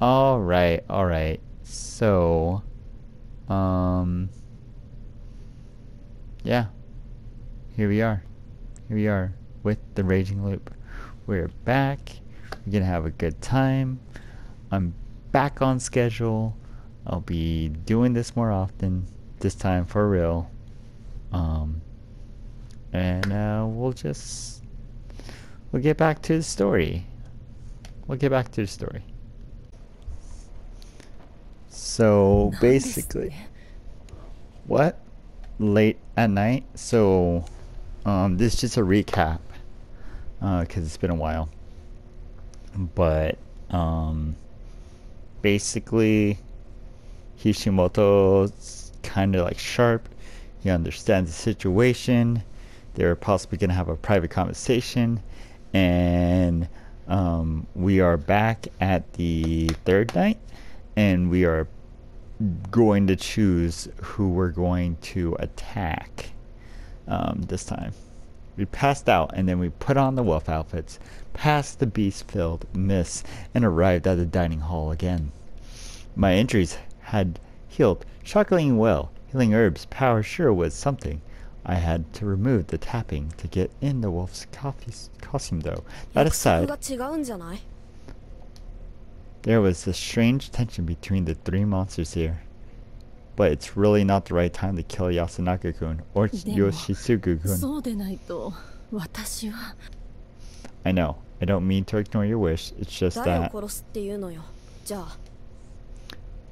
Alright. So, um, yeah, here we are. Here we are with the Raging Loop. We're back. We're gonna have a good time. I'm back on schedule. I'll be doing this more often, this time for real. Um, and we'll get back to the story. We'll get back to the story. So basically, what? Late at night. So, this is just a recap, because it's been a while. But, basically, Hishimoto's kind of like sharp. He understands the situation. They're possibly going to have a private conversation. And we are back at the third night. And we are going to choose who we're going to attack this time. We passed out and then we put on the wolf outfits, passed the beast-filled mist, and arrived at the dining hall again. My injuries had healed shockingly well. Healing herbs power sure was something. I had to remove the tapping to get in the wolf's costume though. That aside, there was a strange tension between the three monsters here. But it's really not the right time to kill Yasunaka-kun or Yoshisugu-kun. I know. I don't mean to ignore your wish. It's just that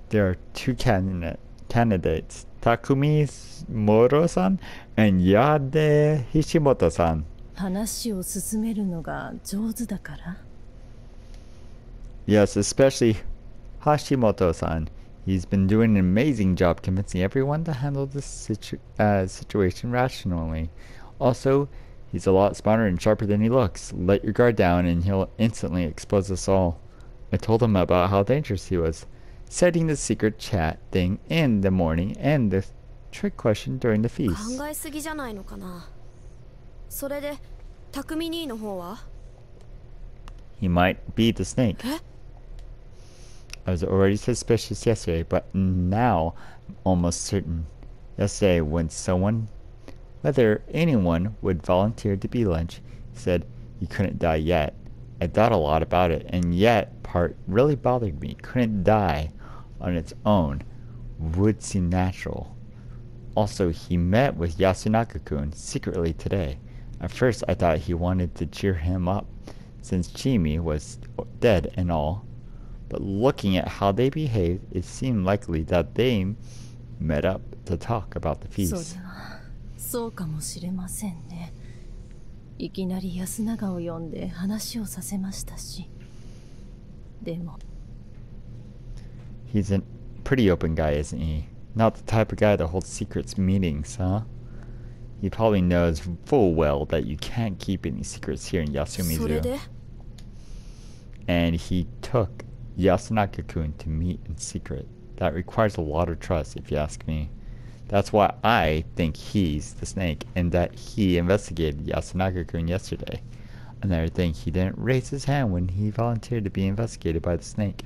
there are two candidates. Takumi Moro-san and Yade Hishimoto-san. Yes, especially Hashimoto-san. He's been doing an amazing job convincing everyone to handle this situation rationally. Also, he's a lot smarter and sharper than he looks. Let your guard down and he'll instantly expose us all. I told him about how dangerous he was, setting the secret chat thing in the morning and the trick question during the feast. He might be the snake. I was already suspicious yesterday, but now I'm almost certain. Yesterday, when whether anyone would volunteer to be lunch, he said he couldn't die yet. I thought a lot about it, and yet part really bothered me. Couldn't die on its own would seem natural. Also, he met with Yasunaka-kun secretly today. At first, I thought he wanted to cheer him up, since Chimi was dead and all. But looking at how they behaved, it seemed likely that they met up to talk about the feast. He's a pretty open guy, isn't he? Not the type of guy that holds secrets meetings, huh? He probably knows full well that you can't keep any secrets here in Yasumizu. And he took Yasunaka-kun to meet in secret. That requires a lot of trust, if you ask me. That's why I think he's the snake, and that he investigated Yasunaka-kun yesterday. Another thing, he didn't raise his hand when he volunteered to be investigated by the snake.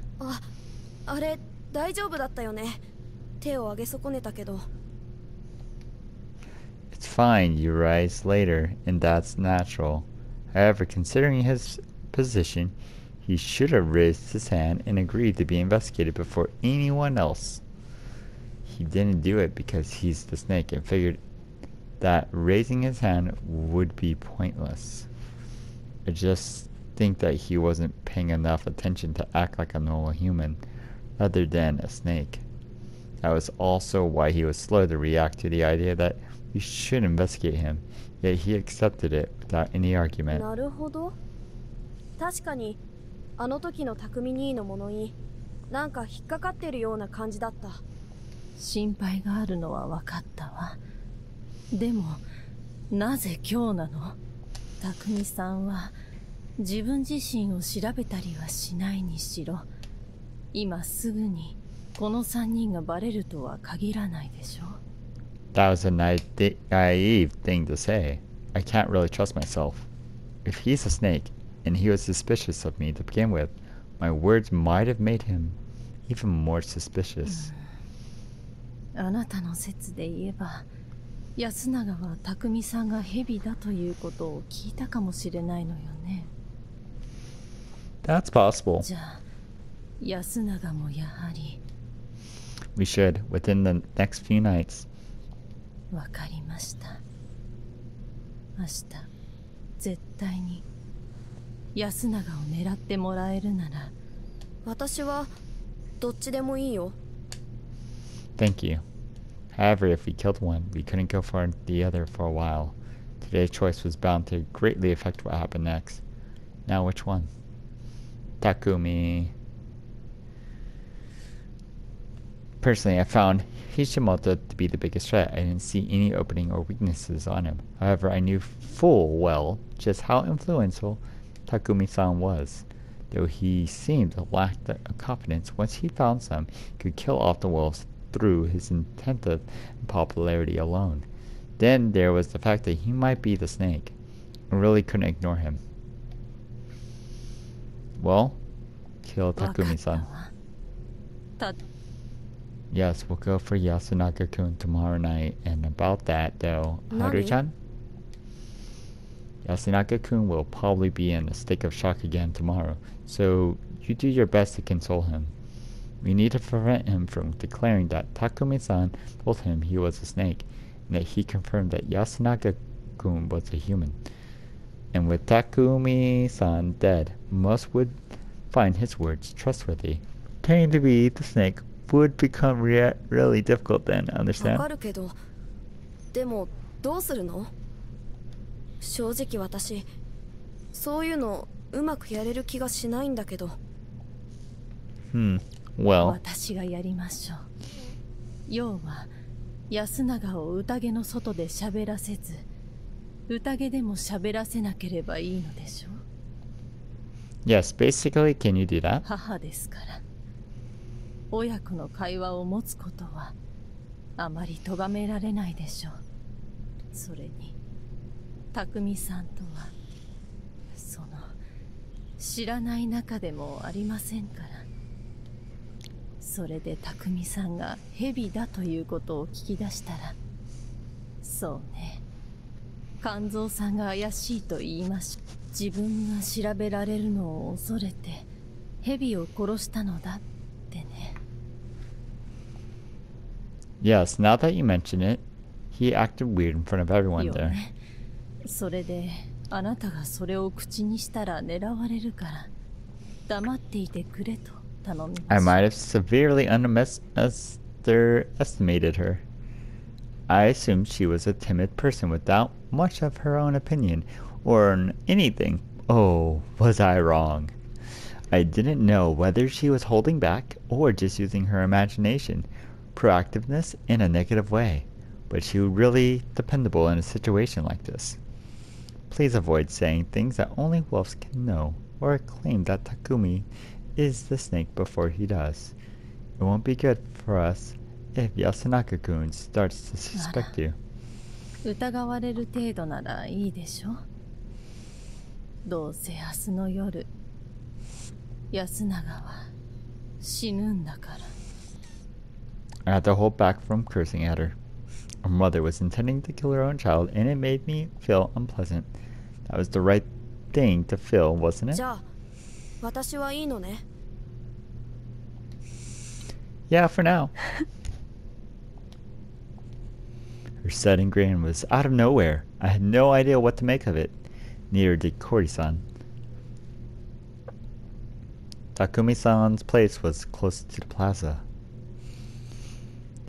It's fine, you rise later, and that's natural. However, considering his position, he should have raised his hand and agreed to be investigated before anyone else. He didn't do it because he's the snake and figured that raising his hand would be pointless. I just think that he wasn't paying enough attention to act like a normal human rather than a snake. That was also why he was slow to react to the idea that we should investigate him, yet he accepted it without any argument. That was a naive thing to say. I can't really trust myself. If he's a snake, and he was suspicious of me to begin with, My words might have made him even more suspicious. あなたの説で言えば、安永は匠さんが蛇だということを聞いたかもしれないのよね。That's possible. じゃあ、安永もやはり。We should, within the next few nights. わかりました。明日、絶対に安永を狙ってもらえるなら。私はどっちでもいいよ。Thank you. However, if we killed one, we couldn't go for the other for a while. Today's choice was bound to greatly affect what happened next. Now which one? Takumi. Personally, I found Hishimoto to be the biggest threat. I didn't see any opening or weaknesses on him. However, I knew full well just how influential Takumi-san was. Though he seemed to lack the confidence, once he found some, he could kill off the wolves through his intensive popularity alone. Then there was the fact that he might be the snake. I really couldn't ignore him. Well, kill Takumi-san. Yes, we'll go for Yasunaga-kun tomorrow night. And about that, though, Haru-chan? Yasunaga-kun will probably be in a state of shock again tomorrow, so you do your best to console him. We need to prevent him from declaring that Takumi-san told him he was a snake, and that he confirmed that Yasunaga-kun was a human. And with Takumi-san dead, most would find his words trustworthy. Pretending to be the snake would become really difficult then, understand? わかるけど、でもどうするの？正直私、そういうのうまくやれる気がしないんだけど。Well. 私がやりましょう。要は安永を宴の外で喋らせず、宴でも喋らせなければいいのでしょう。Yes, basically, can you do that? 母ですから。親子の会話を持つことはあまり咎められないでしょう。それに匠さんとはその知らない仲でもありませんから。それで匠さんが蛇だということを聞き出したら、そうね、肝臓さんが怪しいと言いまし。自分が調べられるのを恐れて蛇を殺したのだってね。Yes, now that you mention it, he acted weird in front of everyone there. それであなたがそれを口にしたら狙われるから黙っていてくれと頼みました。I might have severely underestimated her. I assumed she was a timid person without much of her own opinion or on anything. Oh, was I wrong? I didn't know whether she was holding back or just using her imagination, proactiveness in a negative way, but she was really dependable in a situation like this. Please avoid saying things that only wolves can know, or claim that Takumi is the snake before he does. It won't be good for us if Yasunaka-kun starts to suspect you. 疑われる程度ならいいでしょ。どうせ明日の夜、安永は死ぬんだから。I had to hold back from cursing at her. Her mother was intending to kill her own child, and it made me feel unpleasant. That was the right thing to feel, wasn't it? じゃあ、私はいいのね。Yeah, for now. Her sudden grin was out of nowhere. I had no idea what to make of it. Neither did Kori-san. Takumi-san's place was close to the plaza.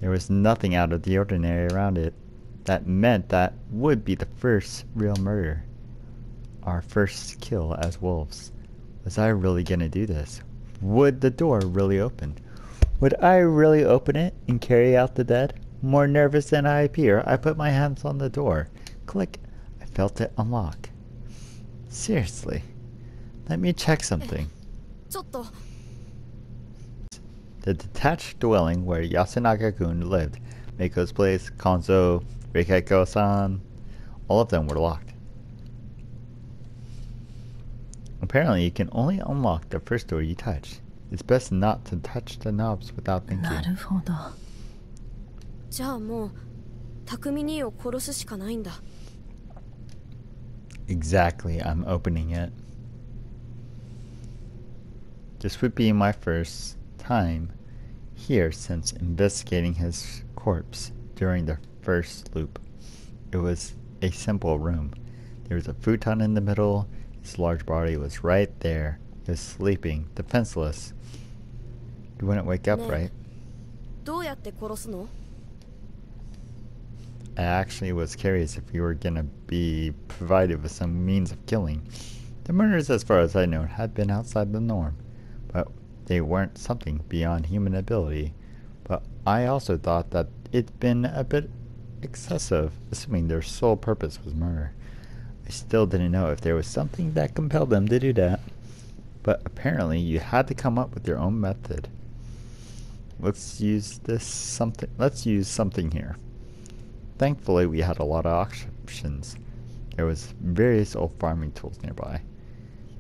There was nothing out of the ordinary around it. That meant that would be the first real murder. Our first kill as wolves. Was I really gonna do this? Would the door really open? Would I really open it and carry out the dead? More nervous than I appear, I put my hands on the door. Click. I felt it unlock. Seriously. Let me check something. ちょっと。 The detached dwelling where Yasunaga-kun lived, Meiko's place, Konzo, Reikeko-san, all of them were locked. Apparently, you can only unlock the first door you touch. It's best not to touch the knobs without な thinking. るほど。じゃあもう匠兄を殺すしかないんだ。 Exactly, I'm opening it. This would be my first time here since investigating his corpse during the first loop. It was a simple room. There was a futon in the middle. His large body was right there. He was sleeping, defenseless. You wouldn't wake up, right? どうやって殺すの？ I actually was curious if you were gonna be provided with some means of killing. The murders, as far as I know, had been outside the norm, but they weren't something beyond human ability. But I also thought that it'd been a bit excessive, assuming their sole purpose was murder. I still didn't know if there was something that compelled them to do that, but apparently you had to come up with your own method. Let's use something here. Thankfully, we had a lot of options. There was various old farming tools nearby.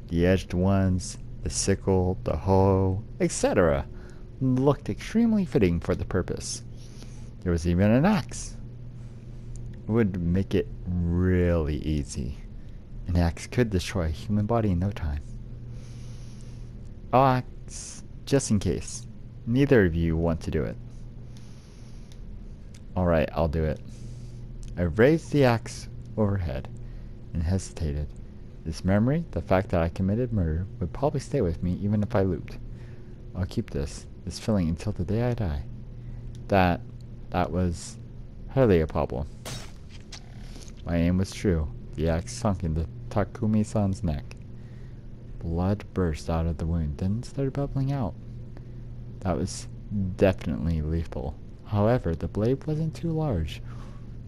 The edged ones, the sickle, the hoe, etc. looked extremely fitting for the purpose. There was even an axe. It would make it really easy. An axe could destroy a human body in no time. I'll axe just in case. Neither of you want to do it. Alright, I'll do it. I raised the axe overhead and hesitated. This memory, the fact that I committed murder, would probably stay with me even if I looped. I'll keep this feeling until the day I die. That was hardly a problem. My aim was true. The axe sunk into Takumi-san's neck. Blood burst out of the wound, then started bubbling out. That was definitely lethal. However, the blade wasn't too large.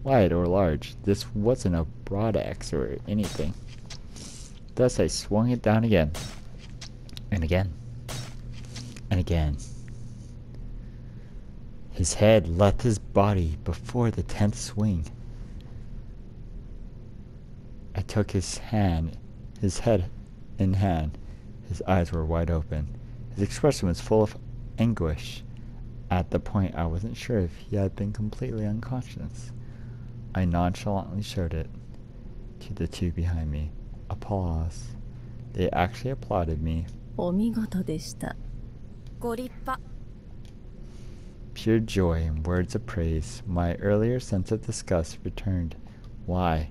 Wide or large, this wasn't a broad axe or anything. Thus I swung it down again. And again. And again. His head left his body before the 10th swing. I took his head in hand. His eyes were wide open. His expression was full of anguish. At the point, I wasn't sure if he had been completely unconscious. I nonchalantly showed it to the two behind me. Applause. They actually applauded me. お見事でした。ご立派。 Pure joy and words of praise. My earlier sense of disgust returned. Why?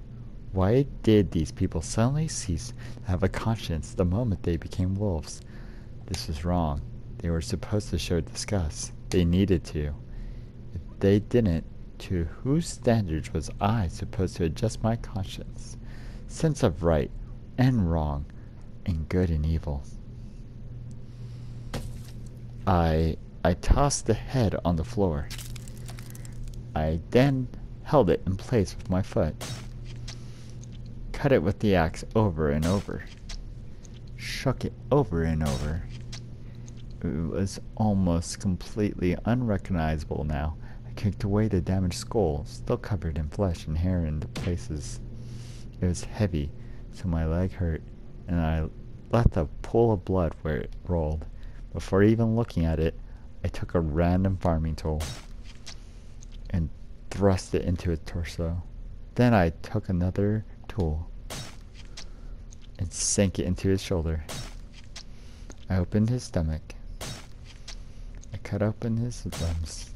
Why did these people suddenly cease to have a conscience the moment they became wolves? This was wrong. They were supposed to show disgust. They needed to. If they didn't, to whose standards was I supposed to adjust my conscience, sense of right and wrong, and good and evil? I tossed the head on the floor. I then held it in place with my foot. Cut it with the axe over and over. Shook it over and over. It was almost completely unrecognizable now. I kicked away the damaged skull, still covered in flesh and hair in the places. It was heavy, so my leg hurt, and I let the pool of blood where it rolled. Before even looking at it, I took a random farming tool and thrust it into his torso. Then I took another tool and sank it into his shoulder. I opened his stomach. I cut open his limbs.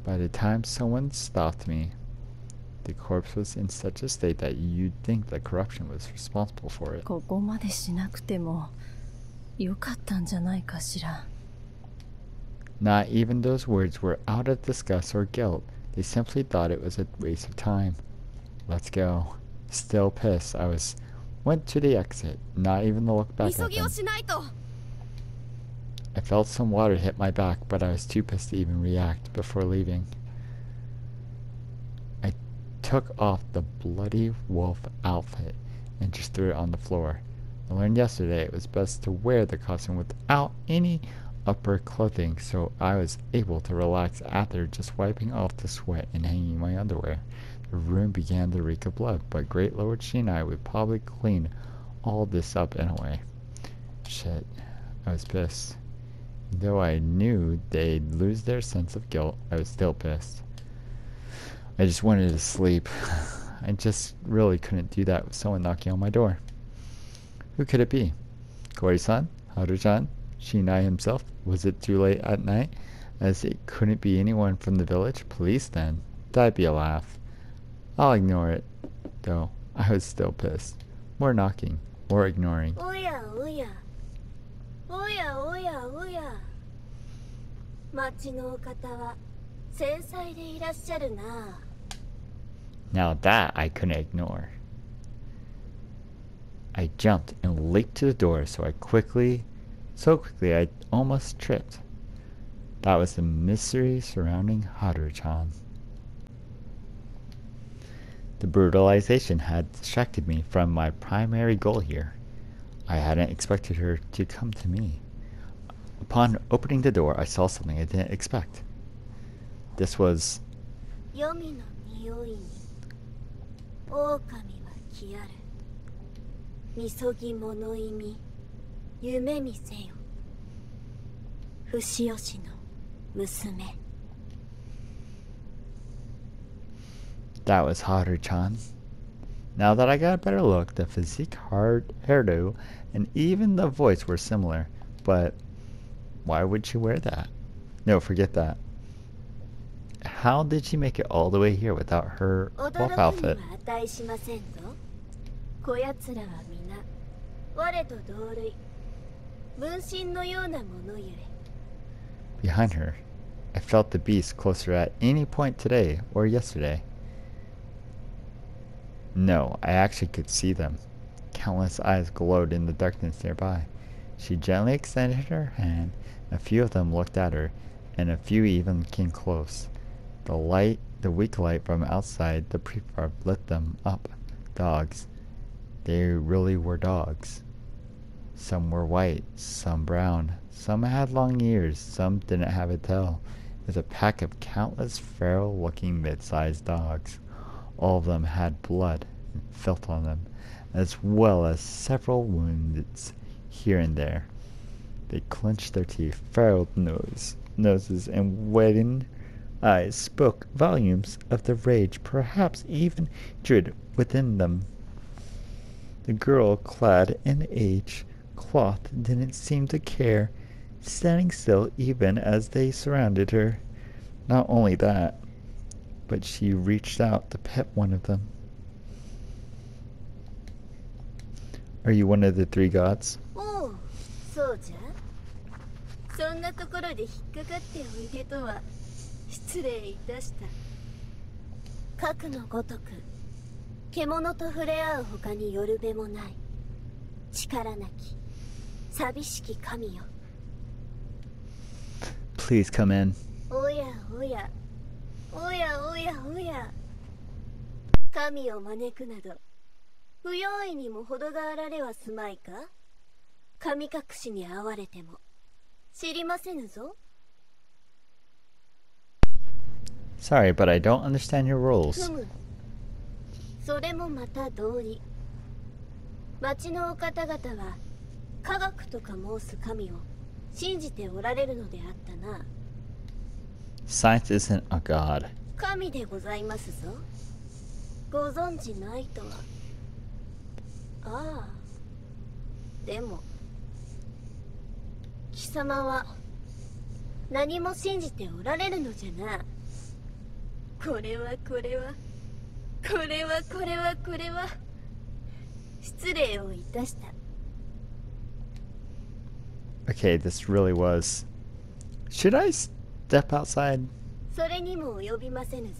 By the time someone stopped me, the corpse was in such a state that you'd think that corruption was responsible for it. ここまでしなくてもよかったんじゃないかしら。 Not even those words were out of disgust or guilt. They simply thought it was a waste of time. Let's go. Still pissed, went to the exit, not even to look back at them. I felt some water hit my back, but I was too pissed to even react before leaving. I took off the bloody wolf outfit and just threw it on the floor. I learned yesterday it was best to wear the costume without any upper clothing, so I was able to relax after just wiping off the sweat and hanging my underwear. The room began to reek of blood, but Great Lord Shinai would probably clean all this up anyway. Shit, I was pissed. Though I knew they'd lose their sense of guilt, I was still pissed. I just wanted to sleep. I just really couldn't do that with someone knocking on my door. Who could it be? Kori-san? Haru-chan? Shinai himself? Was it too late at night? As it couldn't be anyone from the village? Police then? That'd be a laugh. I'll ignore it, though. I was still pissed. More knocking. More ignoring. Oya, oya. Oya, oya, oya. 町のお方は繊細でいらっしゃるな。 Now that I couldn't ignore. I jumped and leaped to the door so quickly I almost tripped. That was the mystery surrounding Haru-chan. The brutalization had distracted me from my primary goal here. I hadn't expected her to come to me. Upon opening the door, I saw something I didn't expect. This was... 黄泉の匂いに狼は消ある。みそぎ物意味夢見せよ。不死吉の娘。 That was Haru-chan. Now that I got a better look, the physique, hairdo, and even the voice were similar. But why would she wear that? No, forget that. How did she make it all the way here without her wolf outfit? Behind her, I felt the beast closer at any point today or yesterday. No, I actually could see them. Countless eyes glowed in the darkness nearby. She gently extended her hand. A few of them looked at her, and a few even came close. The weak light from outside the prefab lit them up. Dogs. They really were dogs. Some were white, some brown. Some had long ears, some didn't have a tail. It was a pack of countless feral-looking mid-sized dogs. All of them had blood and filth on them, as well as several wounds here and there. They clenched their teeth, furrowed noses, and widened eyes spoke volumes of the rage, perhaps even hatred within them. The girl, clad in aged cloth, didn't seem to care, standing still even as they surrounded her. Not only that, but she reached out to pet one of them. Are you one of the three gods? Oh, so ja. そんなところで引っかかっておいでとは失礼いたした。かくのごとく獣と触れ合う他によるべもない。力なき寂しき神よ。Please come in. おやおや。おやおやおや。神を招くなど不用意にも程があられはすまいか。神隠しに遭われても知りませぬぞ。 Sorry, but I don't understand your rules. それもまた道理。町のお方々は科学とか申す神を信じておられるのであったな。 Science isn't a god. 神でございますぞ。ご存知ないとは。ああ。でも貴様は何も信じておられるのじゃな。これはこれはこれはこれはこれは失礼をいたした。 Okay, this really was. Should I step outside? それにも及びませぬぞ。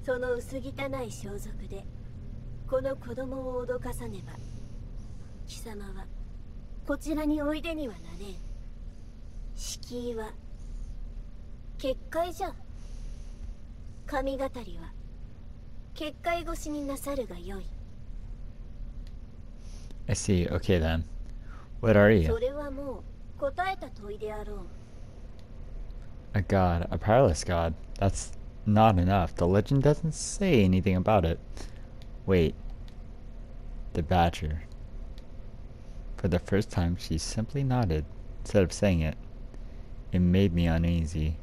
その薄汚い装束でこの子供を脅かさねば貴様はこちらにおいでにはなれん。敷居は結界じゃ。神語りは結界越しになさるがよい。I see. Okay then. What are そ you? れはもう答えた問いであろう。 A god, a powerless god. That's not enough. The legend doesn't say anything about it. Wait. The badger. For the first time, she simply nodded, instead of saying it. It made me uneasy.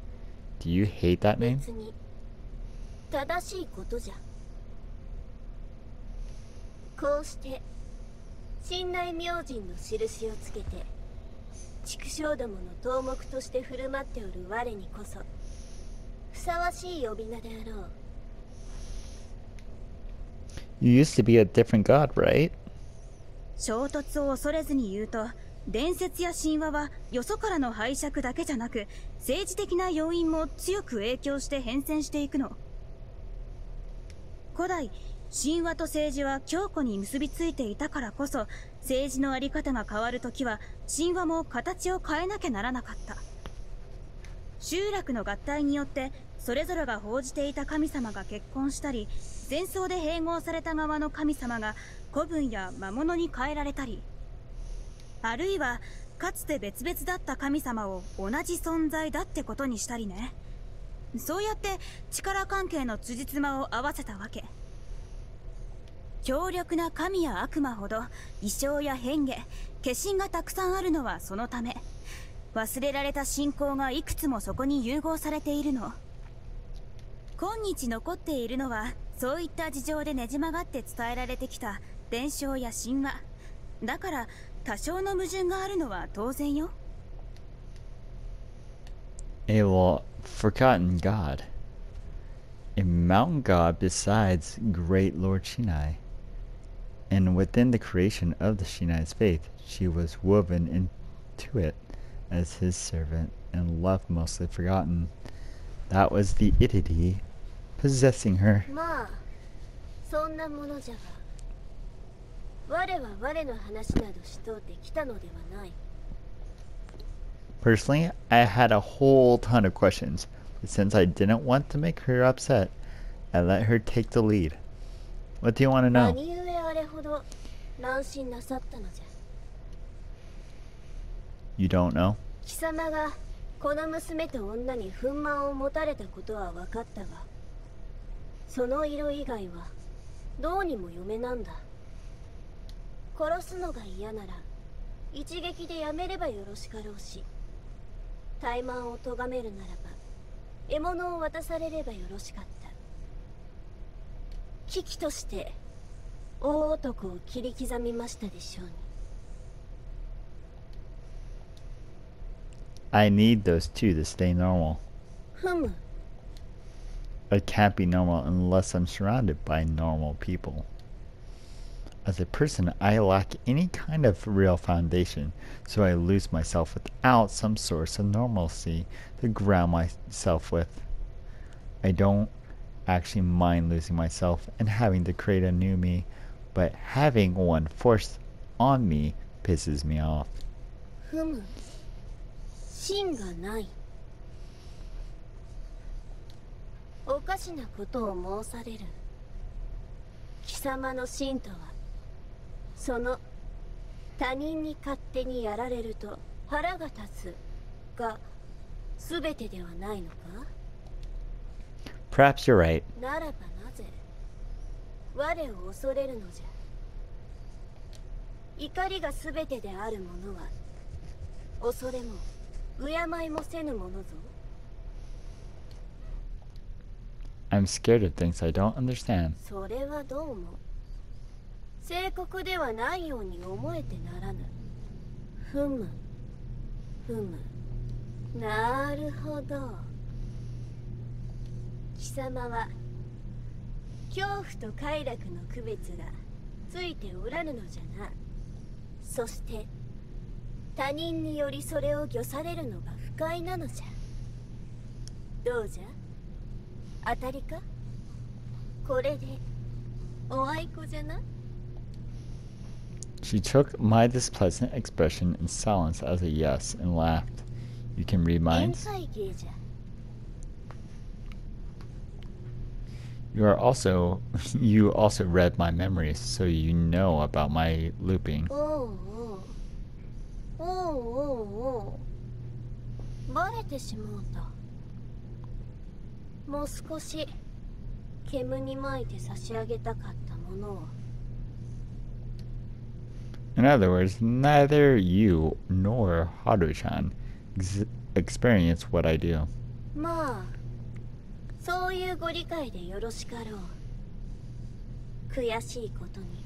Do you hate that name? 別に正しいことじゃ。こうして信頼明神の印をつけて畜生どもの頭目として振る舞っておる我にこそふさわしい呼び名であろう。 You used to be a different god, right? 衝突を恐れずに言うと、伝説や神話はよそからの拝借だけじゃなく、政治的な要因も強く影響して変遷していくの。古代、神話と政治は強固に結びついていたからこそ、政治のあり方が変わるときは、神話も形を変えなきゃならなかった。集落の合体によって、それぞれが報じていた神様が結婚したり、戦争で併合された側の神様が古文や魔物に変えられたり、あるいはかつて別々だった神様を同じ存在だってことにしたりね。そうやって力関係の辻褄を合わせたわけ。強力な神や悪魔ほど異象や変化、化身がたくさんあるのはそのため。忘れられた信仰がいくつもそこに融合されているの。今日残っているのはそういった事情でねじ曲がって伝えられてきた伝承や神話だから、多少の矛盾があるのは当然よ。A forgotten god. A mountain god besides great Lord Shinai. And within the creation of the Shinai's faith, she was woven into it as his servant and love mostly forgotten. That was the entity possessing her. まあそんなものじゃが、我は我の話などしとうてきたのではない。 Personally, I had a whole ton of questions, but since I didn't want to make her upset, I let her take the lead. What do you want to know? 何故あれほど乱心なさったのじゃ。 You don't know? 貴様がこの娘と女に憤懣を持たれたことは分かったが、その色以外はどうにも嫁なんだ。殺すのが嫌なら一撃でやめればよろしかろうし、怠慢を咎めるならば獲物を渡されればよろしかった。危機として大男を切り刻みましたでしょうに。 I need those two to stay normal. ふむ。 I can't be normal unless I'm surrounded by normal people. As a person, I lack any kind of real foundation, so I lose myself without some source of normalcy to ground myself with. I don't actually mind losing myself and having to create a new me, but having one forced on me pisses me off. ふむ。芯がない。おかしなことを申される。貴様の芯とは、その他人に勝手にやられると腹が立つが全てではないのか？ Perhaps you're right. ならばなぜ我を恐れるのじゃ。怒りが全てである者は恐れも敬いもせぬものぞ。 I'm scared of things I don't understand. それはどうも正確ではないように思えてならぬ。ふむふむ。なるほど。貴様は恐怖と快楽の区別がついておらぬのじゃな。そして他人によりそれを御されるのが不快なのじゃ。どうじゃ、当たりか？これでおあいこじゃな。 She took my displeasant expression in silence as a yes and laughed. You can read 宴 minds? 会芸じゃ。You also read my memories, so you know about my looping. おうおうおうおうおう、バレてしもうた。もう少し煙に巻いて差し上げたかったものを。 In other words, neither you nor Haru-chan experience what I do. まあそういうご理解でよろしかろう。悔しいことに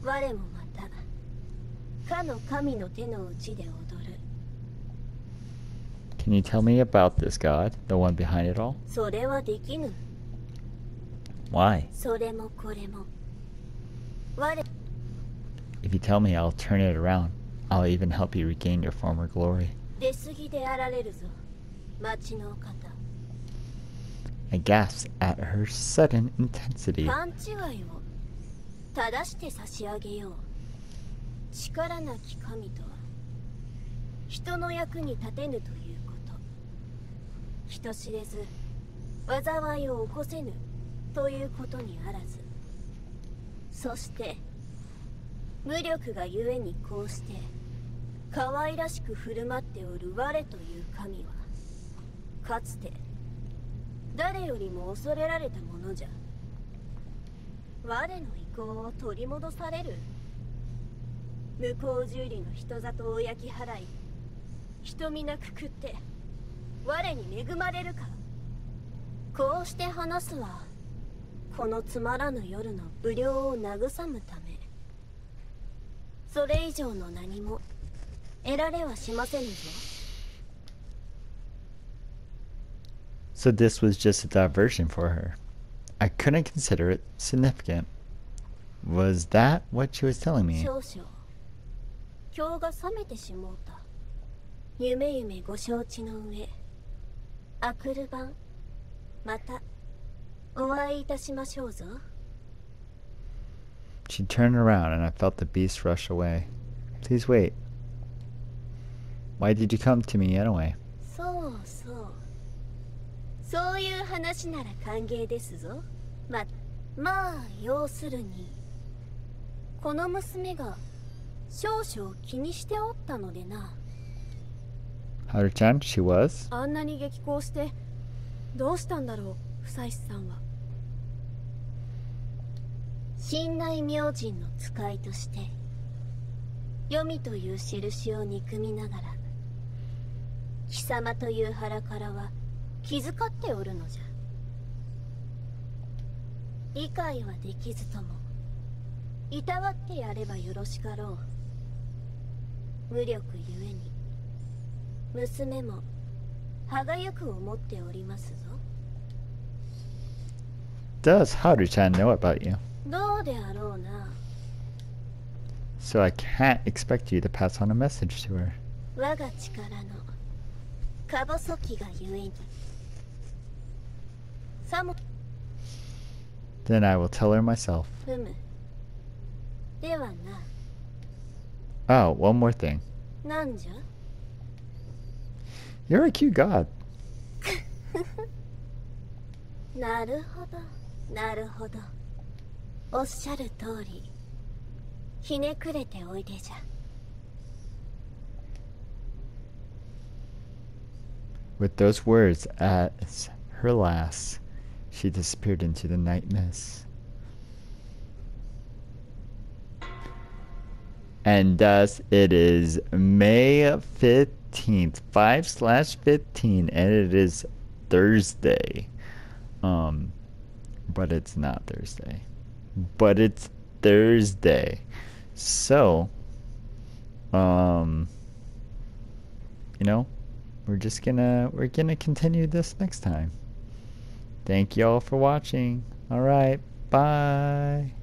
我もまたかの神の手の内で踊る。 Can you tell me about this god, the one behind it all? それはできぬ。 Why? それもこれも我 If you tell me, I'll turn it around. I'll even help you regain your former glory. 出過ぎであられるぞ、町のお方。 I gasped at her sudden intensity. 勘違いを正して差し上げよう。力なき神とは人の役に立てぬということ。人知れず災いを起こせぬということにあらず、そして無力がゆえにこうして可愛らしく振る舞っておる我という神は、かつて誰よりも恐れられたものじゃ。我の意向を取り戻される。向こう十里の人里を焼き払い、人皆くくって我に恵まれるか。こうして話すはこのつまらぬ夜の無料を慰むため。それ以上の何も得られはしませぬぞ。 So this was just a diversion for her. I couldn't consider it significant. Was that what she was telling me? 少々今日が覚めてしもうた。夢夢ご承知の上、あくる晩またお会いいたしましょうぞ。 She turned around and I felt the beast rush away. Please wait. Why did you come to me anyway? そうそう、そういう話なら歓迎ですぞ。まあ要するにこの娘が少々気にしておったのでな。 Haru-chan, she was? あんなに激高してどうしたんだろう、夫妻さんは。神内明神の使いとして黄泉という印を憎みながら、貴様という腹からは気遣っておるのじゃ。理解はできずともいたわってやればよろしかろう。無力ゆえに娘も歯がゆく思っておりますぞ。 Does Haru-chan know about you? どうであろうな。 So I can't expect you to pass on a message to her. 我が力のか細きがゆえに。さも Then I will tell her myself. ふむ。ではな。 Oh, one more thing. なんじゃ。 You're a cute god. なるほどなるほど。おっしゃる通りひねくれておいでじゃ。 With those words as her last, she disappeared into the night mist. And thus it is May 15th, 5/15, and it is Thursday. But it's not Thursday. But it's Thursday. So, you know, we're gonna continue this next time. Thank you all for watching. All right, bye.